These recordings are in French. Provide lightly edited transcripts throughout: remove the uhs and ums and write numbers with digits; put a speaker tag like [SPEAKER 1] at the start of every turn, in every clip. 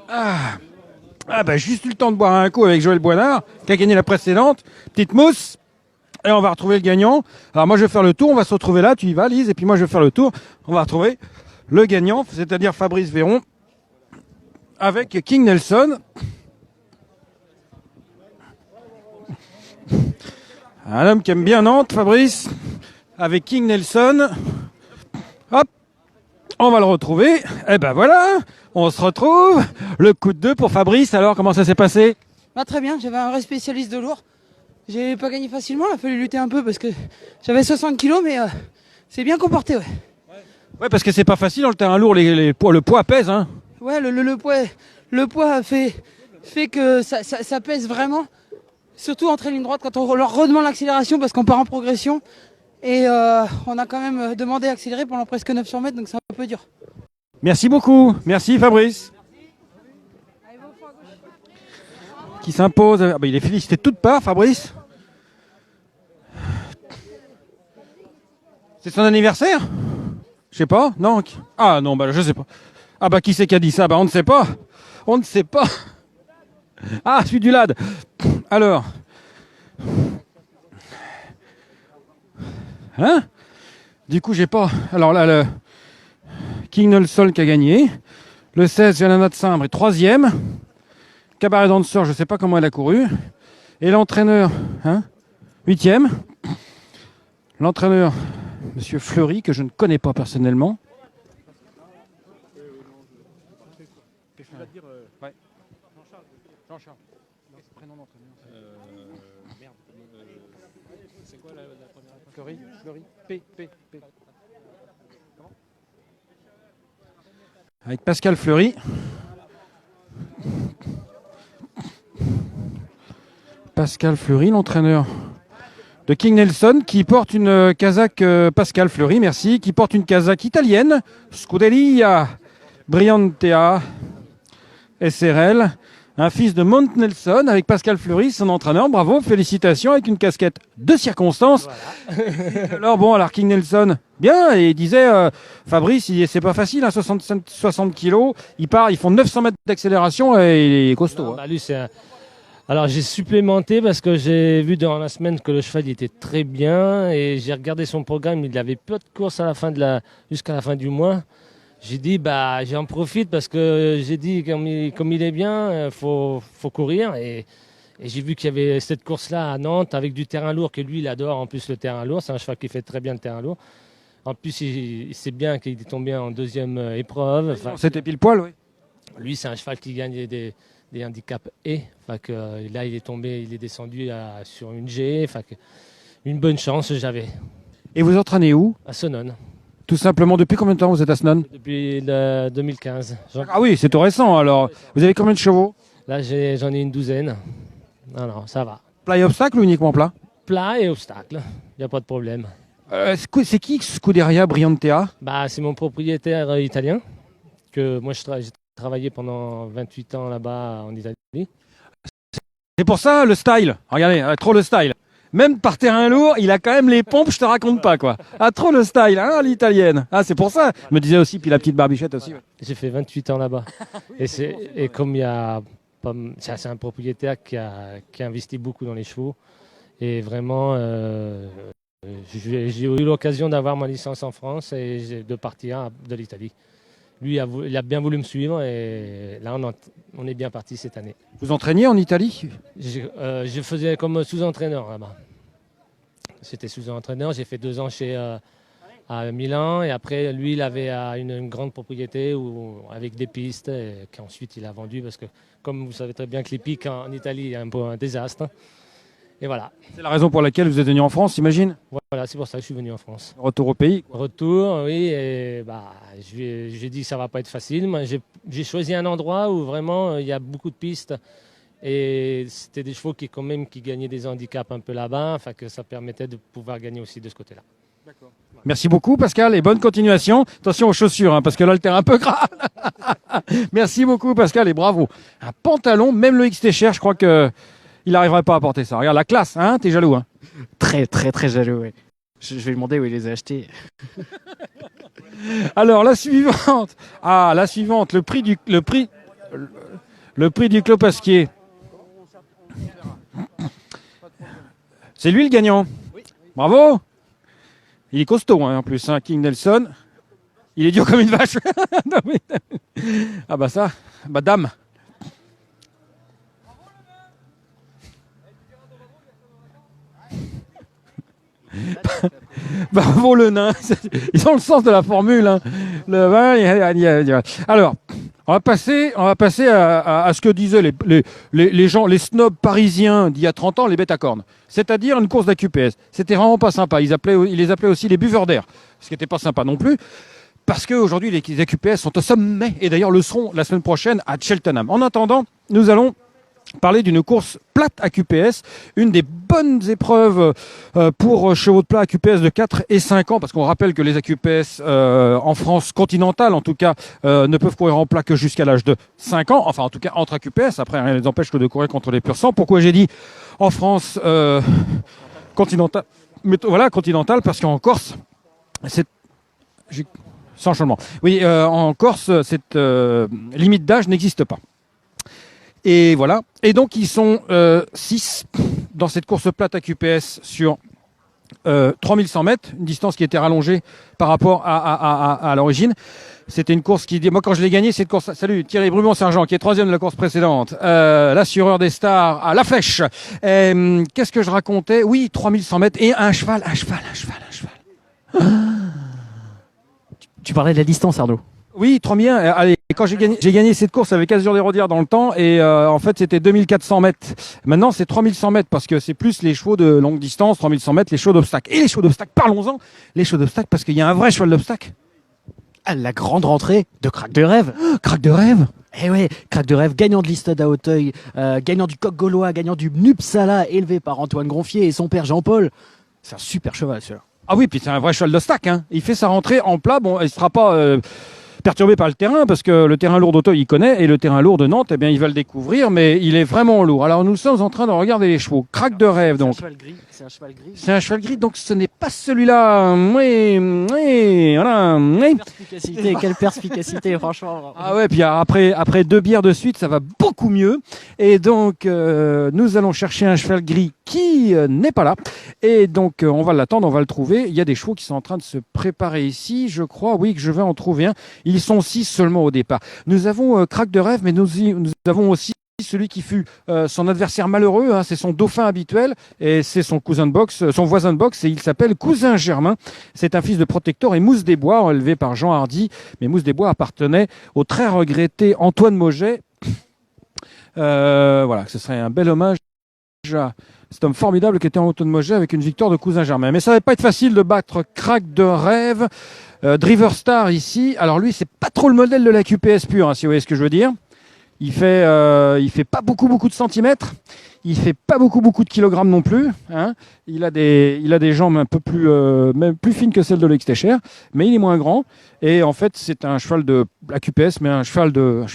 [SPEAKER 1] Ah, juste eu le temps de boire un coup avec Joël Boinard, qui a gagné la précédente. Petite mousse. Et on va retrouver le gagnant. Alors moi je vais faire le tour, on va se retrouver là, tu y vas Lise, et puis moi je vais faire le tour. On va retrouver le gagnant, c'est-à-dire Fabrice Véron, avec King Nelson. Un homme qui aime bien Nantes, Fabrice, avec King Nelson. Hop, on va le retrouver. Et ben voilà, on se retrouve. Le coup de deux pour Fabrice. Alors comment ça s'est passé?
[SPEAKER 2] Très bien, j'avais un vrai spécialiste de lourd. J'ai pas gagné facilement, il a fallu lutter un peu parce que j'avais 60 kilos, mais c'est bien comporté. Ouais,
[SPEAKER 1] Ouais, parce que c'est pas facile dans le terrain lourd, le poids pèse. Hein.
[SPEAKER 2] ouais le poids fait que ça pèse vraiment. Surtout entre ligne droite quand on leur redemande l'accélération parce qu'on part en progression. Et on a quand même demandé d'accélérer pendant presque 900 mètres, donc c'est un peu dur.
[SPEAKER 1] Merci beaucoup. Merci Fabrice. Qui s'impose. Ah bah, il est félicité de toutes parts, Fabrice. C'est son anniversaire? Je sais pas, non? Ah non, bah je sais pas. Ah bah qui c'est qui a dit ça? Bah on ne sait pas. On ne sait pas. Ah, celui du LAD. Alors. Hein? Du coup, j'ai pas. Alors là, le King Nelson qui a gagné. Le 16, Janana de Saint-Brie, 3e. Cabaret Danseur, je sais pas comment elle a couru. Et l'entraîneur, 8e. L'entraîneur, Monsieur Fleury, que je ne connais pas personnellement. Jean-Charles. Prénom d'entraîneur. Merde. C'est quoi la première? Fleury. P. Comment? Avec Pascal Fleury. Pascal Fleury, l'entraîneur de King Nelson, qui porte une casaque, Pascal Fleury, merci, qui porte une casaque italienne, Scuderia Briantea SRL, un fils de Mount Nelson, avec Pascal Fleury, son entraîneur. Bravo, félicitations, avec une casquette de circonstance. Voilà. alors King Nelson, bien, et il disait, Fabrice, c'est pas facile, 60 kilos, ils font 900 mètres d'accélération et il est costaud.
[SPEAKER 3] Non, bah lui, Alors j'ai supplémenté parce que j'ai vu durant la semaine que le cheval il était très bien et j'ai regardé son programme, il avait peu de courses à la fin jusqu'à la fin du mois. J'ai dit j'en profite parce que j'ai dit comme il est bien, faut courir et j'ai vu qu'il y avait cette course-là à Nantes avec du terrain lourd que lui il adore en plus le terrain lourd, c'est un cheval qui fait très bien le terrain lourd. En plus il sait bien qu'il est tombé en deuxième épreuve. Enfin,
[SPEAKER 1] c'était pile poil, oui.
[SPEAKER 3] Lui c'est un cheval qui gagne des handicaps là il est tombé, il est descendu sur une G, une bonne chance j'avais.
[SPEAKER 1] Et vous entraînez où?
[SPEAKER 3] À Sonone.
[SPEAKER 1] Tout simplement, depuis combien de temps vous êtes à Sonone?
[SPEAKER 3] Depuis 2015.
[SPEAKER 1] Ah oui, c'est tout récent alors. Vous avez combien de chevaux?
[SPEAKER 3] Là j'en ai une douzaine. Non, ça va.
[SPEAKER 1] Plat et obstacle ou uniquement plat?
[SPEAKER 3] Plat et obstacle, il n'y a pas de problème.
[SPEAKER 1] C'est qui Scuderia Briantea?
[SPEAKER 3] C'est mon propriétaire italien, que moi j'ai travaillé pendant 28 ans là-bas en Italie.
[SPEAKER 1] C'est pour ça le style. Regardez, trop le style. Même par terrain lourd, il a quand même les pompes, je te raconte pas quoi. Ah, trop le style, l'italienne. Ah, c'est pour ça. Je me disais aussi, puis la petite barbichette aussi. Ouais.
[SPEAKER 3] J'ai fait 28 ans là-bas. Et comme il y a c'est un propriétaire qui a investi beaucoup dans les chevaux. Et vraiment, j'ai eu l'occasion d'avoir ma licence en France et de partir de l'Italie. Lui, il a bien voulu me suivre et là, on est bien parti cette année.
[SPEAKER 1] Vous entraîniez en Italie?
[SPEAKER 3] Je faisais comme sous-entraîneur là-bas. C'était sous-entraîneur. J'ai fait 2 ans à Milan et après, lui, il avait une grande propriété avec des pistes et qu'ensuite il a vendu parce que, comme vous savez très bien que les pics en Italie, est un peu un désastre. Et voilà.
[SPEAKER 1] C'est la raison pour laquelle vous êtes venu en France, j'imagine?
[SPEAKER 3] Voilà, c'est pour ça que je suis venu en France.
[SPEAKER 1] Retour au pays?
[SPEAKER 3] Retour, oui. Et j'ai dit que ça ne va pas être facile. Moi, j'ai choisi un endroit où vraiment il y a beaucoup de pistes. Et c'était des chevaux qui gagnaient des handicaps un peu là-bas, que ça permettait de pouvoir gagner aussi de ce côté-là.
[SPEAKER 1] D'accord. Merci beaucoup Pascal et bonne continuation. Attention aux chaussures, parce que là le terrain est un peu gras. Merci beaucoup Pascal et bravo. Un pantalon, même le XT cher, je crois que il n'arriverait pas à porter ça. Regarde la classe, t'es jaloux.
[SPEAKER 4] Très très très jaloux, oui. Je vais lui demander où il les a achetés.
[SPEAKER 1] Alors la suivante. La suivante, le prix Le prix du Clos Pasquier. C'est lui le gagnant. Bravo. Il est costaud hein, en plus, hein, King Nelson. Il est dur comme une vache. Ah bah ça, bah dame. Bravo le nain. Ils ont le sens de la formule. Hein. Le vin. Alors, on va passer à ce que disaient les gens, les snobs parisiens d'il y a 30 ans, les bêtes à cornes. C'est-à-dire une course d'AQPS. C'était vraiment pas sympa. Ils les appelaient aussi les buveurs d'air. Ce qui n'était pas sympa non plus. Parce qu'aujourd'hui, les AQPS sont au sommet. Et d'ailleurs, le seront la semaine prochaine à Cheltenham. En attendant, nous allons parler d'une course plate AQPS, une des bonnes épreuves pour chevaux de plat AQPS de 4 et 5 ans, parce qu'on rappelle que les AQPS en France continentale, en tout cas, ne peuvent courir en plat que jusqu'à l'âge de 5 ans, enfin en tout cas entre AQPS, après rien ne les empêche que de courir contre les pur sang. Pourquoi j'ai dit en France continentale, mais voilà, continentale, parce qu'en Corse, c'est... Sans changement. Oui, en Corse, cette limite d'âge n'existe pas. Et voilà. Et donc, ils sont 6 dans cette course plate AQPS sur 3100 mètres, une distance qui était rallongée par rapport à l'origine. C'était une course qui... Moi, quand je l'ai gagnée, cette course... Salut, Thierry Brumont-Sergent, qui est 3e de la course précédente. L'assureur des stars à La Flèche. Qu'est-ce que je racontais? Oui, 3100 mètres et un cheval.
[SPEAKER 4] Tu parlais de la distance, Arnaud.
[SPEAKER 1] Oui, 3001. Allez, quand j'ai gagné cette course avec Azur des Rodières dans le temps, et en fait c'était 2400 mètres. Maintenant c'est 3100 mètres parce que c'est plus les chevaux de longue distance, 3100 mètres, les chevaux d'obstacle. Et les chevaux d'obstacle, parlons-en, les chevaux d'obstacle, parce qu'il y a un vrai cheval d'obstacle.
[SPEAKER 4] Ah, la grande rentrée de Crack de Rêve.
[SPEAKER 1] Crack de Rêve.
[SPEAKER 4] Eh ouais, Crack de Rêve, gagnant de l'Istade à Auteuil, gagnant du Coq Gaulois, gagnant du Nupsala, élevé par Antoine Gronfier et son père Jean-Paul. C'est un super cheval, celui-là.
[SPEAKER 1] Ah oui, puis c'est un vrai cheval d'obstacle. Hein. Il fait sa rentrée en plat, bon, il sera pas... perturbé par le terrain, parce que le terrain lourd d'Auteuil, il connaît, et le terrain lourd de Nantes, eh bien, il va le découvrir, mais il est vraiment lourd. Alors, nous sommes en train de regarder les chevaux. Crack de Rêve, donc.
[SPEAKER 4] C'est un cheval gris.
[SPEAKER 1] C'est un cheval gris, donc ce n'est pas celui-là. Oui, voilà. Oui.
[SPEAKER 4] Quelle perspicacité, franchement.
[SPEAKER 1] Ah ouais, puis après 2 bières de suite, ça va beaucoup mieux. Et donc, nous allons chercher un cheval gris qui n'est pas là. Et donc, on va l'attendre, on va le trouver. Il y a des chevaux qui sont en train de se préparer ici. Je crois, oui, que je vais en trouver un. Ils sont 6 seulement au départ. Nous avons Crack de Rêve, mais nous avons aussi celui qui fut son adversaire malheureux, hein, c'est son dauphin habituel, et c'est son cousin de boxe, son voisin de boxe, et il s'appelle Cousin Germain. C'est un fils de Protector et Mousse des Bois, élevé par Jean Hardy, mais Mousse des Bois appartenait au très regretté Antoine Mauget. Voilà, ce serait un bel hommage à cet homme formidable qui était Antoine Mauget avec une victoire de Cousin Germain. Mais ça va pas être facile de battre Crack de Rêve. Driver Star ici, alors lui c'est pas trop le modèle de la QPS pure, hein, si vous voyez ce que je veux dire. Il fait pas beaucoup de centimètres, il fait pas beaucoup de kilogrammes non plus. Hein. Il a des jambes un peu plus même plus fines que celles de l'Extécher, mais il est moins grand. Et en fait c'est un cheval de la QPS, mais un cheval de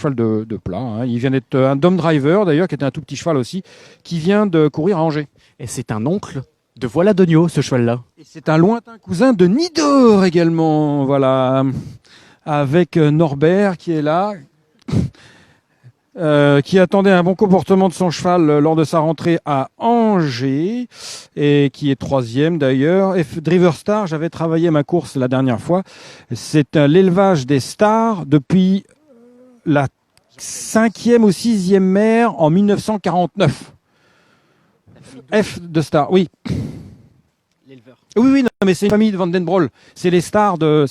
[SPEAKER 1] plat. Hein. Il vient d'être un Dom Driver d'ailleurs, qui était un tout petit cheval aussi, qui vient de courir à Angers.
[SPEAKER 4] Et c'est un oncle de Voilà Dogno, ce cheval-là.
[SPEAKER 1] Et c'est un lointain cousin de Nidor également, voilà, avec Norbert qui est là, qui attendait un bon comportement de son cheval lors de sa rentrée à Angers, et qui est 3e d'ailleurs. Et Driver Star, j'avais travaillé ma course la dernière fois, c'est l'élevage des stars depuis la 5e ou 6e mère en 1949. F de Star, oui.
[SPEAKER 4] L'éleveur.
[SPEAKER 1] Oui, non, mais c'est une famille de Van Den Broel. C'est les stars de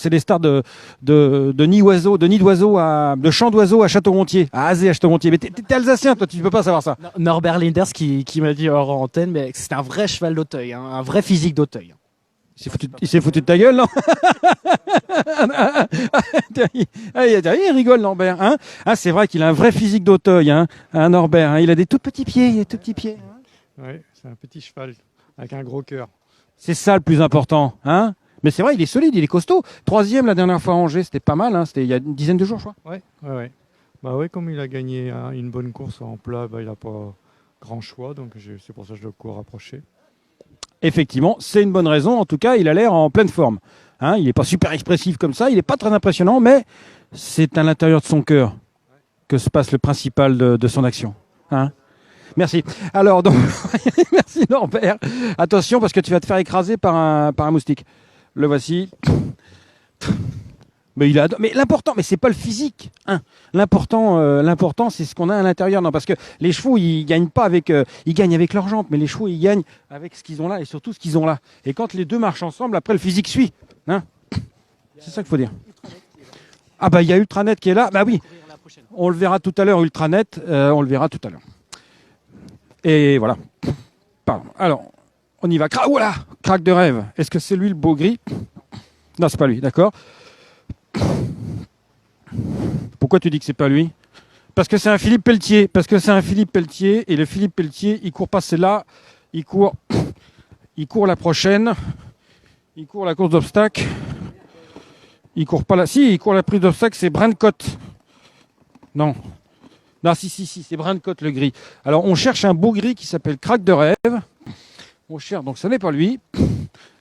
[SPEAKER 1] nid d'oiseau, de chant d'oiseau à Château-Gontier, à Azé à Château-Gontier. Mais t'es alsacien, toi, tu ne peux pas savoir ça.
[SPEAKER 4] Norbert Linders qui m'a dit hors antenne, mais c'est un vrai cheval d'Auteuil, hein, un vrai physique d'Auteuil.
[SPEAKER 1] Il s'est foutu de ta gueule, non? Il rigole, Norbert. Hein, c'est vrai qu'il a un vrai physique d'Auteuil, hein, Norbert. Hein, il a des tout petits pieds, Hein.
[SPEAKER 5] Oui, c'est un petit cheval avec un gros cœur.
[SPEAKER 1] C'est ça le plus important, hein. Mais c'est vrai, il est solide, il est costaud. 3e la dernière fois à Angers, c'était pas mal, hein. C'était il y a une dizaine de jours, je crois.
[SPEAKER 5] Ouais. Bah ouais, comme il a gagné une bonne course en plat, bah, il n'a pas grand choix, donc c'est pour ça que je le cours rapproché.
[SPEAKER 1] Effectivement, c'est une bonne raison. En tout cas, il a l'air en pleine forme. Hein, il n'est pas super expressif comme ça, il n'est pas très impressionnant, mais c'est à l'intérieur de son cœur. que se passe le principal de son action. Hein? Merci. Alors, donc, merci Norbert. Attention, parce que tu vas te faire écraser par un moustique. Le voici. Mais l'important, mais c'est pas le physique. Hein. L'important, c'est ce qu'on a à l'intérieur. Non, parce que les chevaux, ils gagnent pas avec, ils gagnent avec leurs jambes, mais les chevaux, ils gagnent avec ce qu'ils ont là et surtout ce qu'ils ont là. Et quand les deux marchent ensemble, après le physique suit. Hein. C'est ça qu'il faut dire. Ah bah il y a Ultranet qui est là. Bah oui. On le verra tout à l'heure, Ultranet. On le verra tout à l'heure. Et voilà. Pardon. Alors, on y va. Voilà, crack de rêve. Est-ce que c'est lui le beau gris? Non, c'est pas lui. D'accord. Pourquoi tu dis que c'est pas lui? Parce que c'est un Philippe Pelletier. Et le Philippe Pelletier, il court pas celle-là. Il court la prochaine. Il court la course d'obstacles. Il court pas là. Si, il court la prise d'obstacles, c'est Brandcott. Non. Non, si, c'est Brandcott le gris. Alors, on cherche un beau gris qui s'appelle Crack de rêve. On cherche, donc ce n'est pas lui.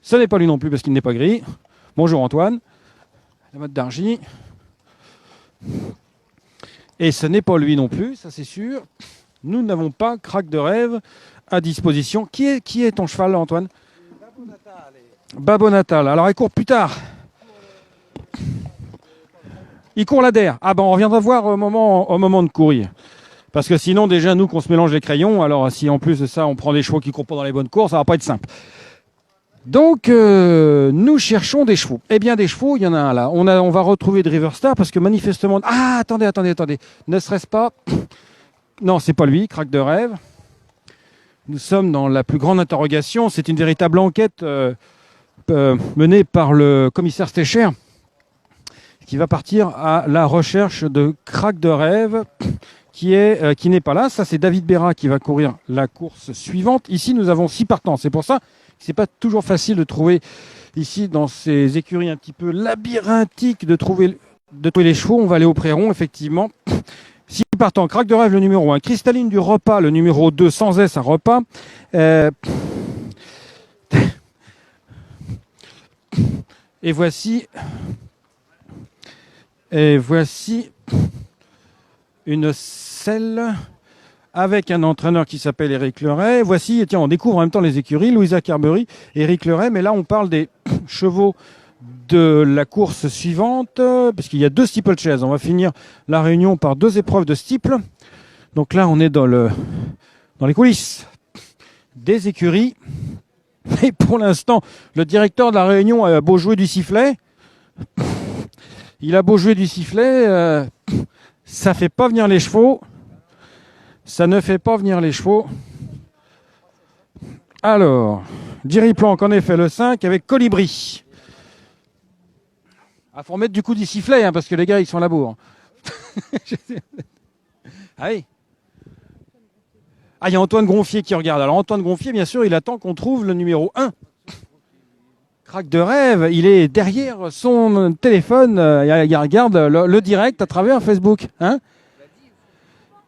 [SPEAKER 1] Ce n'est pas lui non plus parce qu'il n'est pas gris. Bonjour Antoine. La mode d'Argy. Et ce n'est pas lui non plus, ça c'est sûr. Nous n'avons pas Crack de rêve à disposition. Qui est ton cheval, Antoine? Babo Natal. Alors, il court plus tard. Il court la DER. Ah ben, on reviendra voir au moment de courir. Parce que sinon, déjà, nous, qu'on se mélange les crayons, alors si en plus de ça, on prend des chevaux qui courent pas dans les bonnes courses, ça va pas être simple. Donc, nous cherchons des chevaux. Eh bien, des chevaux, il y en a un là. On va retrouver Driver Star parce que manifestement... Ah, attendez. Ne serait-ce pas... Non, c'est pas lui, Crack de rêve. Nous sommes dans la plus grande interrogation. C'est une véritable enquête menée par le commissaire Stecher qui va partir à la recherche de Crack de rêve qui n'est pas là. Ça, c'est David Berra qui va courir la course suivante. Ici, nous avons 6 partants. C'est pour ça que c'est pas toujours facile de trouver ici dans ces écuries un petit peu labyrinthiques de trouver les chevaux. On va aller au Prairon, effectivement. 6 partants. Crack de rêve, le numéro 1. Cristalline du repas, le numéro 2, sans S à repas. Et voici une selle avec un entraîneur qui s'appelle Éric Leray. Voici, tiens, on découvre en même temps les écuries, Louisa Carberry, Éric Leray, mais là on parle des chevaux de la course suivante, parce qu'il y a 2 steeplechase. On va finir la réunion par 2 épreuves de steeple. Donc là on est dans les coulisses des écuries. Et pour l'instant, le directeur de la réunion a beau jouer du sifflet. Il a beau jouer du sifflet, ça fait pas venir les chevaux. Ça ne fait pas venir les chevaux. Alors, Jerry Plank en effet le 5 avec Colibri. Ah, faut remettre du coup du sifflet, hein, parce que les gars, ils sont à la bourre. Ah oui. Ah, il y a Antoine Gronfier qui regarde. Alors Antoine Gronfier, bien sûr, il attend qu'on trouve le numéro 1. Crack de rêve, il est derrière son téléphone, il regarde le direct à travers Facebook. Hein,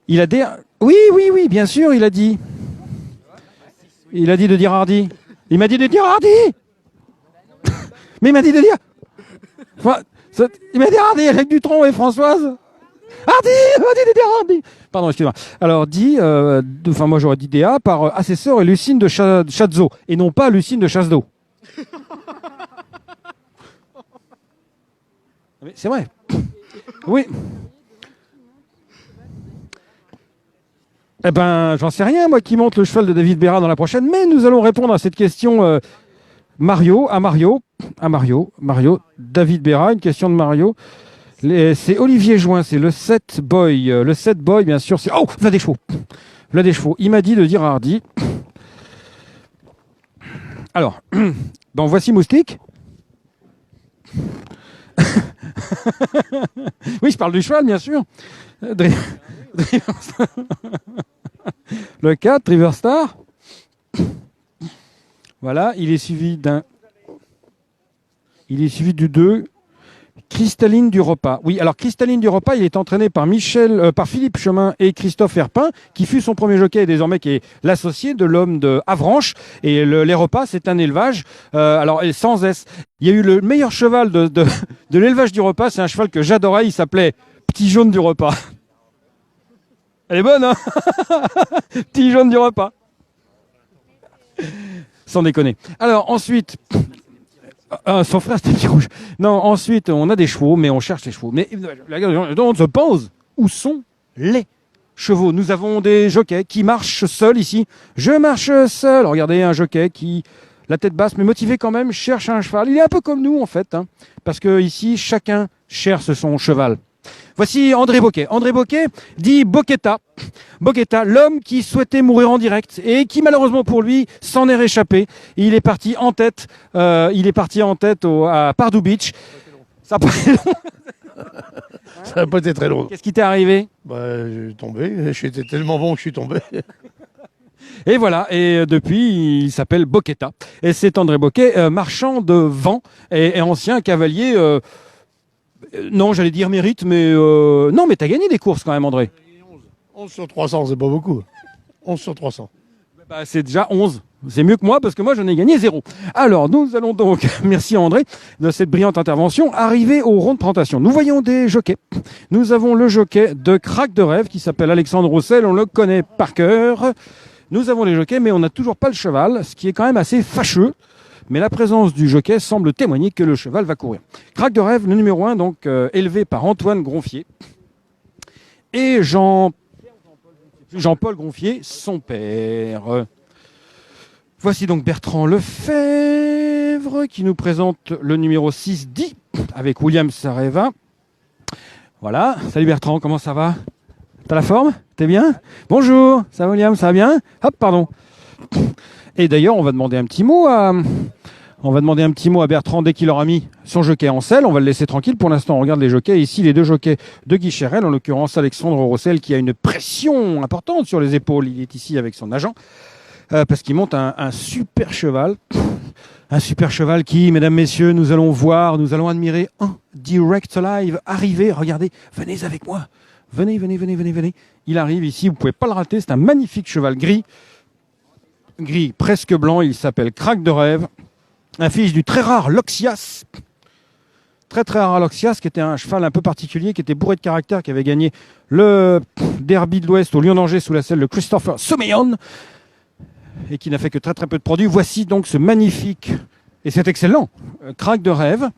[SPEAKER 1] il a dit... Oui, bien sûr, il a dit. Il a dit de dire Hardy. Il m'a dit de dire Hardy. Mais il m'a dit de dire... Enfin, il m'a dit Hardy avec Dutronc et Françoise. Hardy, il m'a dit de dire Hardy. Pardon, excusez-moi. Alors, moi j'aurais dit DA par assesseur et Lucine de Chazzo, et non pas Lucine de Chasse-d'eau. Mais c'est vrai. Oui. Eh ben, j'en sais rien, moi, qui monte le cheval de David Berra dans la prochaine, mais nous allons répondre à cette question Mario, David Berra, une question de Mario. C'est Olivier Join, c'est le 7 boy. Le 7 boy, bien sûr, c'est... Oh, là des chevaux. Il m'a dit de dire Hardy. Alors, bon, voici Moustique. Oui, je parle du cheval, bien sûr. Le 4, Driver Star. Voilà, il est suivi du 2, Cristalline du repas. Oui, alors Cristalline du repas, il est entraîné par Philippe Chemin et Christophe Herpin, qui fut son premier jockey et désormais qui est l'associé de l'homme de Avranches. Et les repas, c'est un élevage, alors sans S. Il y a eu le meilleur cheval de l'élevage du repas, c'est un cheval que j'adorais, il s'appelait Petit Jaune du repas. Elle est bonne, hein. Petit jaune du repas. Sans déconner. Alors ensuite, son frère c'était petit rouge. Non, ensuite on a des chevaux, mais on cherche les chevaux. Mais on se pose, où sont les chevaux? Nous avons des jockeys qui marchent seuls ici. Je marche seul. Regardez un jockey qui, la tête basse, mais motivé quand même, cherche un cheval. Il est un peu comme nous en fait, hein, parce que ici chacun cherche son cheval. Voici André Boquet. André Boquet dit Boqueta. Boqueta, l'homme qui souhaitait mourir en direct et qui malheureusement pour lui s'en est réchappé. Il est parti en tête. À Pardoux Beach. Ça n'a pas été long.
[SPEAKER 6] Ça n'a pas été très long.
[SPEAKER 1] Qu'est-ce qui t'est arrivé?
[SPEAKER 6] Je suis tombé. J'étais tellement bon que je suis tombé.
[SPEAKER 1] Et voilà, et depuis, il s'appelle Boqueta. Et c'est André Boquet, marchand de vent et ancien cavalier. Non, j'allais dire mérite, mais non, mais t'as gagné des courses quand même, André.
[SPEAKER 6] 11 sur 300, c'est pas beaucoup. 11 sur 300.
[SPEAKER 1] Bah, c'est déjà 11. C'est mieux que moi parce que moi, j'en ai gagné 0. Alors, nous allons donc, merci André de cette brillante intervention, arriver au rond de présentation. Nous voyons des jockeys. Nous avons le jockey de Crack de Rêve qui s'appelle Alexandre Roussel. On le connaît par cœur. Nous avons les jockeys, mais on n'a toujours pas le cheval, ce qui est quand même assez fâcheux. Mais la présence du jockey semble témoigner que le cheval va courir. Crack de Rêve, le numéro 1, donc élevé par Antoine Gronfier. Et Jean-Paul Gronfier, son père. Voici donc Bertrand Lefebvre qui nous présente le numéro 6, 10, avec William Sareva. Voilà. Salut Bertrand, comment ça va? T'as la forme? T'es bien? Bonjour, ça va William, ça va bien? Hop, pardon. Et d'ailleurs, on va demander un petit mot à Bertrand dès qu'il aura mis son jockey en selle. On va le laisser tranquille. Pour l'instant, on regarde les jockeys. Ici, les deux jockeys de Guy Chérel, en l'occurrence Alexandre Rossel, qui a une pression importante sur les épaules. Il est ici avec son agent, parce qu'il monte un super cheval. Un super cheval qui, mesdames, messieurs, nous allons admirer en direct live arriver. Regardez, venez avec moi. Venez. Il arrive ici, vous ne pouvez pas le rater. C'est un magnifique cheval gris presque blanc. Il s'appelle Crack de Rêve. Un fils du très rare Loxias. Très rare Loxias, qui était un cheval un peu particulier, qui était bourré de caractère, qui avait gagné le Derby de l'Ouest au Lion d'Angers sous la selle de Christopher Soumillon et qui n'a fait que très peu de produits. Voici donc ce magnifique et cet excellent Crack de Rêve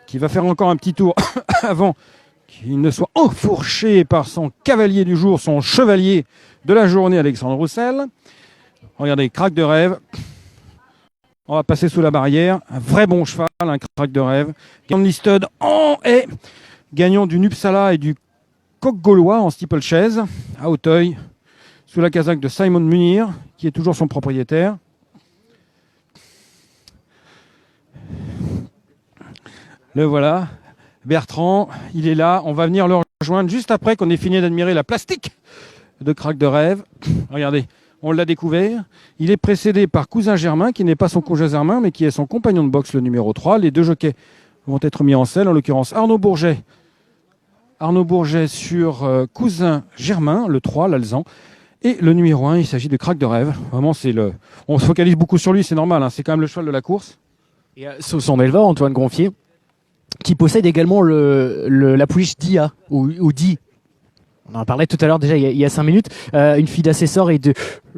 [SPEAKER 1] qui va faire encore un petit tour avant qu'il ne soit enfourché par son cavalier du jour, son chevalier de la journée, Alexandre Roussel. Regardez, Crack de Rêve. On va passer sous la barrière. Un vrai bon cheval, un Crack de Rêve. Gagnant de Listed en haie. Gagnant du Nupsala et du Coq Gaulois en steeplechase à Auteuil, sous la casaque de Simon Munir, qui est toujours son propriétaire. Le voilà. Bertrand, il est là. On va venir le rejoindre juste après qu'on ait fini d'admirer la plastique de Crack de Rêve. Regardez, on l'a découvert. Il est précédé par Cousin Germain, qui n'est pas son cousin Germain, mais qui est son compagnon de boxe, le numéro 3. Les deux jockeys vont être mis en selle, en l'occurrence Arnaud Bourget sur Cousin Germain, le 3, l'Alezan. Et le numéro 1, il s'agit de Crack de Rêve. Vraiment, on se focalise beaucoup sur lui, c'est normal, hein. C'est quand même le cheval de la course.
[SPEAKER 4] Et son éleveur, Antoine Gronfier, qui possède également la pouliche Dia, ou Di. On en parlait tout à l'heure déjà il y a 5 minutes. Une fille d'assesseur et de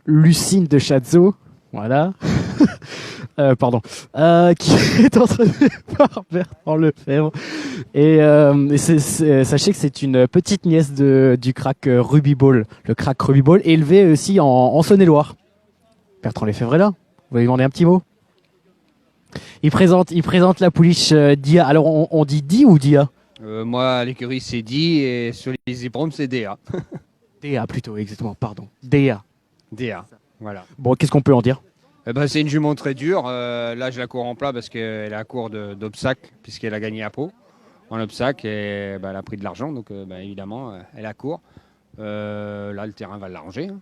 [SPEAKER 4] Lucine de Chazot. Voilà. Pardon. Qui est entraînée par Bertrand Lefebvre. Et sachez que c'est une petite nièce du crack Ruby Ball. Le crack Ruby Ball, élevé aussi en Saône-et-Loire. Bertrand Lefebvre est là. Vous voulez lui demander un petit mot? Il présente la pouliche Dia. Alors on dit Di ou Dia?
[SPEAKER 7] Moi, à l'écurie, c'est Di et sur les hippodromes, c'est DA.
[SPEAKER 4] DA plutôt, exactement, pardon. DA.
[SPEAKER 7] DA, voilà.
[SPEAKER 4] Bon, qu'est-ce qu'on peut en dire?
[SPEAKER 7] C'est une jument très dure. Là, je la cours en plat parce qu'elle est à court d'obstacles, puisqu'elle a gagné à Pau en obstacle et elle a pris de l'argent. Donc, évidemment, elle est à court. Là, le terrain va l'arranger. Hein.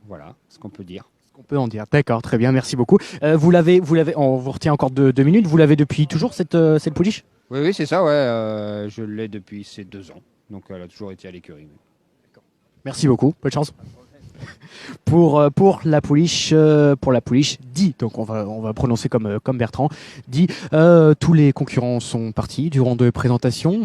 [SPEAKER 7] Voilà ce qu'on peut dire.
[SPEAKER 4] On peut en dire. D'accord, très bien, merci beaucoup. Vous l'avez, on vous retient encore 2 minutes. Vous l'avez depuis toujours cette pouliche?
[SPEAKER 7] Oui, c'est ça, ouais. Je l'ai depuis ces 2 ans. Donc, elle a toujours été à l'écurie.
[SPEAKER 4] Merci beaucoup. Bonne chance. pour la pouliche dit. Donc on va prononcer comme Bertrand dit. Tous les concurrents sont partis du rang de présentation.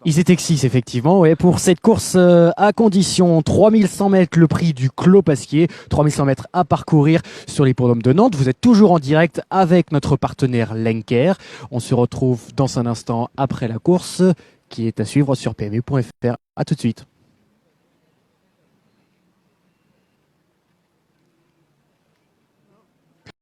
[SPEAKER 4] Ils étaient 6 effectivement, ouais, pour cette course à condition 3100 mètres, le prix du Clos Pasquier, 3100 mètres à parcourir sur l'hippodrome de Nantes. Vous êtes toujours en direct avec notre partenaire Lenker. On se retrouve dans un instant après la course qui est à suivre sur pv.fr. À tout de suite.